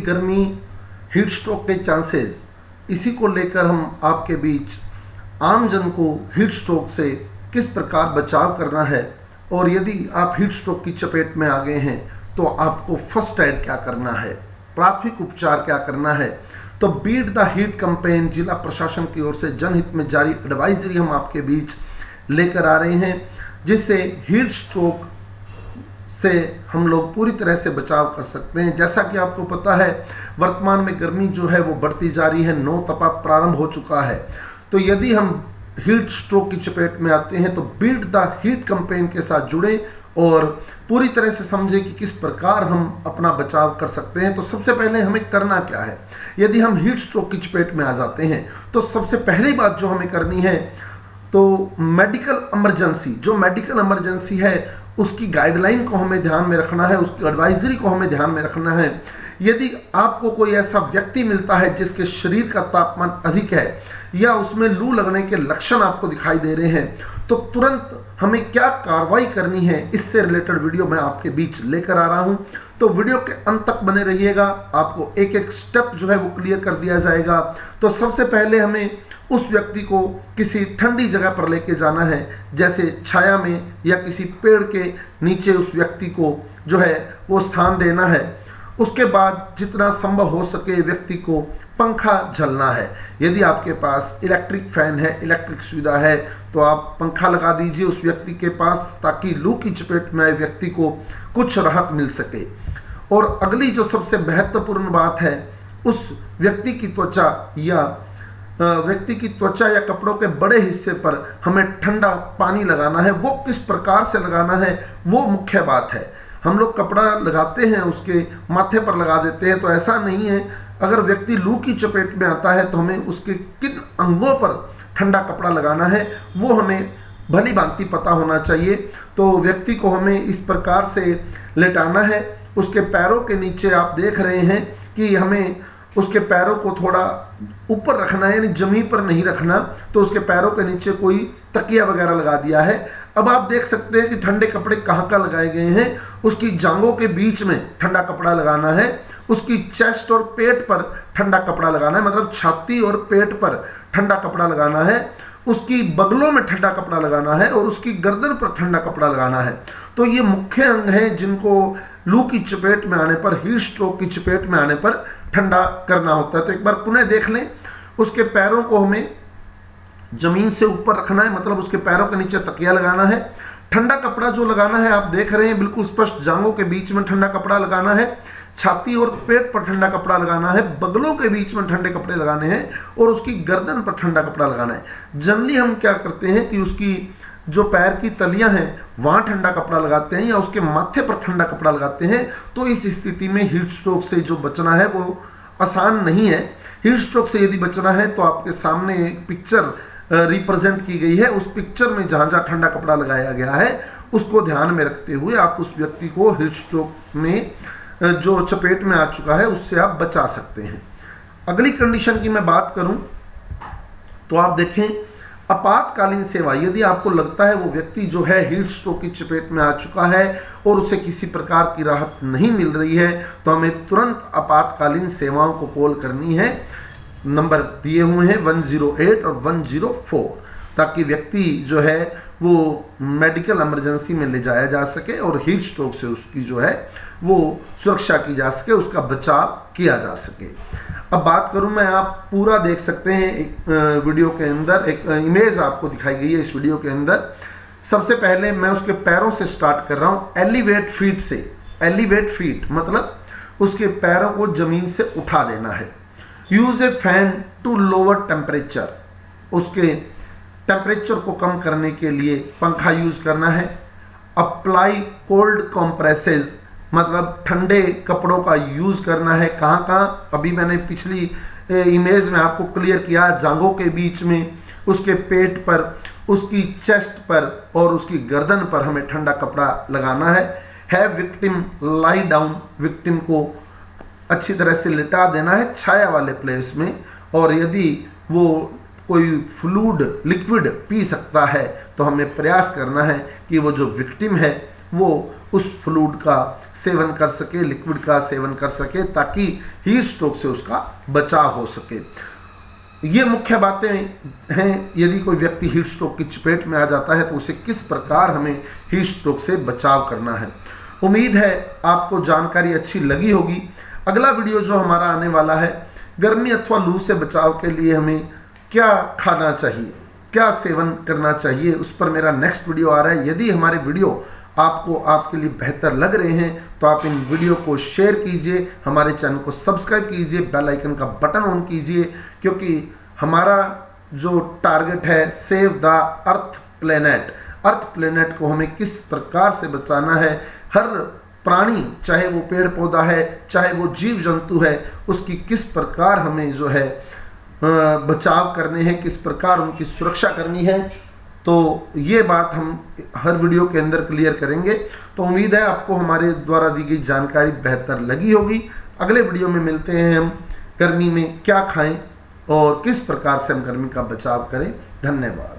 गर्मी, heat stroke के chances, इसी को लेकर हम आपके बीच आम जन को हीट स्ट्रोक से किस प्रकार बचाव करना है और यदि आप हीट स्ट्रोक की चपेट में आ गए हैं तो आपको फर्स्ट एड क्या करना है, प्राथमिक उपचार क्या करना है। तो बीट द हीट कैंपेन जिला प्रशासन की ओर से जनहित में जारी एडवाइजरी हम आपके बीच लेकर आ रहे हैं, जिससे हीट स्ट्रोक से हम लोग पूरी तरह से बचाव कर सकते हैं। जैसा कि आपको पता है वर्तमान में गर्मी जो है वो बढ़ती जा रही है, नौ तपा प्रारंभ हो चुका है। तो यदि हम हीट स्ट्रोक की चपेट में आते हैं तो बीट द हीट कैंपेन के साथ जुड़े और पूरी तरह से समझे कि किस प्रकार हम अपना बचाव कर सकते हैं। तो सबसे पहले हमें करना क्या है, यदि हम हीट स्ट्रोक की चपेट में आ जाते हैं तो सबसे पहली बात जो हमें करनी है तो मेडिकल इमरजेंसी है उसकी गाइडलाइन को हमें ध्यान में रखना है, उसकी एडवाइजरी को हमें ध्यान में रखना है। यदि आपको कोई ऐसा व्यक्ति मिलता है जिसके शरीर का तापमान अधिक है या उसमें लू लगने के लक्षण आपको दिखाई दे रहे हैं तो तुरंत हमें क्या कार्रवाई करनी है, इससे रिलेटेड वीडियो मैं आपके बीच लेकर आ रहा हूं। तो वीडियो के अंत तक बने रहिएगा, आपको एक एक स्टेप जो है वो क्लियर कर दिया जाएगा। तो सबसे पहले हमें उस व्यक्ति को किसी ठंडी जगह पर लेके जाना है, जैसे छाया में या किसी पेड़ के नीचे उस व्यक्ति को जो है वो स्थान देना है। उसके बाद जितना संभव हो सके व्यक्ति को पंखा झलना है। यदि आपके पास इलेक्ट्रिक फैन है, इलेक्ट्रिक सुविधा है तो आप पंखा लगा दीजिए उस व्यक्ति के पास, ताकि लू की चपेट में आए व्यक्ति को कुछ राहत मिल सके। और अगली जो सबसे महत्वपूर्ण बात है, उस व्यक्ति की त्वचा या कपड़ों के बड़े हिस्से पर हमें ठंडा पानी लगाना है। वो किस प्रकार से लगाना है वो मुख्य बात है। हम लोग कपड़ा लगाते हैं उसके माथे पर लगा देते हैं, तो ऐसा नहीं है। अगर व्यक्ति लू की चपेट में आता है तो हमें उसके किन अंगों पर ठंडा कपड़ा लगाना है वो हमें भली भांति पता होना चाहिए। तो व्यक्ति को हमें इस प्रकार से लेटाना है। उसके पैरों के नीचे आप देख रहे हैं कि हमें उसके पैरों को थोड़ा ऊपर रखना है, यानी जमीन पर नहीं रखना। तो उसके पैरों के नीचे कोई तकिया वगैरह लगा दिया है। अब आप देख सकते हैं कि ठंडे कपड़े कहाँ कहाँ लगाए गए हैं। उसकी जांघों के बीच में ठंडा कपड़ा लगाना है, उसकी चेस्ट और पेट पर ठंडा कपड़ा लगाना है, मतलब छाती और पेट पर ठंडा कपड़ा लगाना है, उसकी बगलों में ठंडा कपड़ा लगाना है और उसकी गर्दन पर ठंडा कपड़ा लगाना है। तो ये मुख्य अंग हैं जिनको लू की चपेट में आने पर, हीट स्ट्रोक की चपेट में आने पर ठंडा करना होता है। तो एक बार पुनः देख लें, उसके पैरों को हमें जमीन से ऊपर रखना है, मतलब उसके पैरों के नीचे तकिया लगाना है। ठंडा कपड़ा जो लगाना है आप देख रहे हैं बिल्कुल स्पष्ट, जांघों के बीच में ठंडा कपड़ा लगाना है, छाती और पेट पर ठंडा कपड़ा लगाना है, बगलों के बीच में ठंडे कपड़े लगाने हैं और उसकी गर्दन पर ठंडा कपड़ा लगाना है। जनरली हम क्या करते हैं कि उसकी जो पैर की तलियां हैं वहां ठंडा कपड़ा लगाते हैं या उसके माथे पर ठंडा कपड़ा लगाते हैं। तो इस स्थिति में हीट स्ट्रोक से जो बचना है वो आसान नहीं है। हीट स्ट्रोक से यदि बचना है तो आपके सामने एक पिक्चर रिप्रेजेंट की गई है। उस पिक्चर में जहां जहां ठंडा कपड़ा लगाया गया है उसको ध्यान में रखते हुए आप उस व्यक्ति को हीट स्ट्रोक में जो चपेट में आ चुका है उससे आप बचा सकते हैं। अगली कंडीशन की मैं बात करूं तो आप देखें आपातकालीन सेवा। यदि आपको लगता है वो व्यक्ति जो है हीट स्ट्रोक की चपेट में आ चुका है और उसे किसी प्रकार की राहत नहीं मिल रही है तो हमें तुरंत आपातकालीन सेवाओं को कॉल करनी है। नंबर दिए हुए हैं 108 और 104, ताकि व्यक्ति जो है वो मेडिकल इमरजेंसी में ले जाया जा सके और हीट स्ट्रोक से उसकी जो है वो सुरक्षा की जा सके, उसका बचाव किया जा सके। अब बात करूं मैं, आप पूरा देख सकते हैं एक वीडियो के अंदर, एक इमेज आपको दिखाई गई है इस वीडियो के अंदर। सबसे पहले मैं उसके पैरों से स्टार्ट कर रहा हूं, एलिवेट फीट से। एलिवेट फीट मतलब उसके पैरों को जमीन से उठा देना है। Use a fan to lower temperature, उसके टेम्परेचर को कम करने के लिए पंखा यूज करना है। अप्लाई कोल्ड कंप्रेसेस, मतलब ठंडे कपड़ों का यूज करना है। कहाँ कहाँ, अभी मैंने पिछली इमेज में आपको क्लियर किया, जांघों के बीच में, उसके पेट पर, उसकी चेस्ट पर और उसकी गर्दन पर हमें ठंडा कपड़ा लगाना है विक्टिम लाई डाउन, विक्टिम को अच्छी तरह से लिटा देना है छाया वाले प्लेस में। और यदि वो कोई फ्लूइड लिक्विड पी सकता है तो हमें प्रयास करना है कि वो जो विक्टिम है वो उस फ्लूइड का सेवन कर सके, लिक्विड का सेवन कर सके, ताकि हीट स्ट्रोक से उसका बचाव हो सके। ये मुख्य बातें हैं। यदि कोई व्यक्ति हीट स्ट्रोक की चपेट में आ जाता है तो उसे किस प्रकार हमें हीट स्ट्रोक से बचाव करना है। उम्मीद है आपको जानकारी अच्छी लगी होगी। अगला वीडियो जो हमारा आने वाला है, गर्मी अथवा लू से बचाव के लिए हमें क्या खाना चाहिए, क्या सेवन करना चाहिए, उस पर मेरा नेक्स्ट वीडियो आ रहा है। यदि हमारे वीडियो आपको आपके लिए बेहतर लग रहे हैं तो आप इन वीडियो को शेयर कीजिए, हमारे चैनल को सब्सक्राइब कीजिए, बेल आइकन का बटन ऑन कीजिए, क्योंकि हमारा जो टारगेट है सेव द अर्थ प्लेनेट को हमें किस प्रकार से बचाना है। हर प्राणी, चाहे वो पेड़ पौधा है, चाहे वो जीव जंतु है, उसकी किस प्रकार हमें जो है बचाव करने हैं, किस प्रकार उनकी सुरक्षा करनी है, तो ये बात हम हर वीडियो के अंदर क्लियर करेंगे। तो उम्मीद है आपको हमारे द्वारा दी गई जानकारी बेहतर लगी होगी। अगले वीडियो में मिलते हैं हम गर्मी में क्या खाएं और किस प्रकार से हम गर्मी का बचाव करें। धन्यवाद।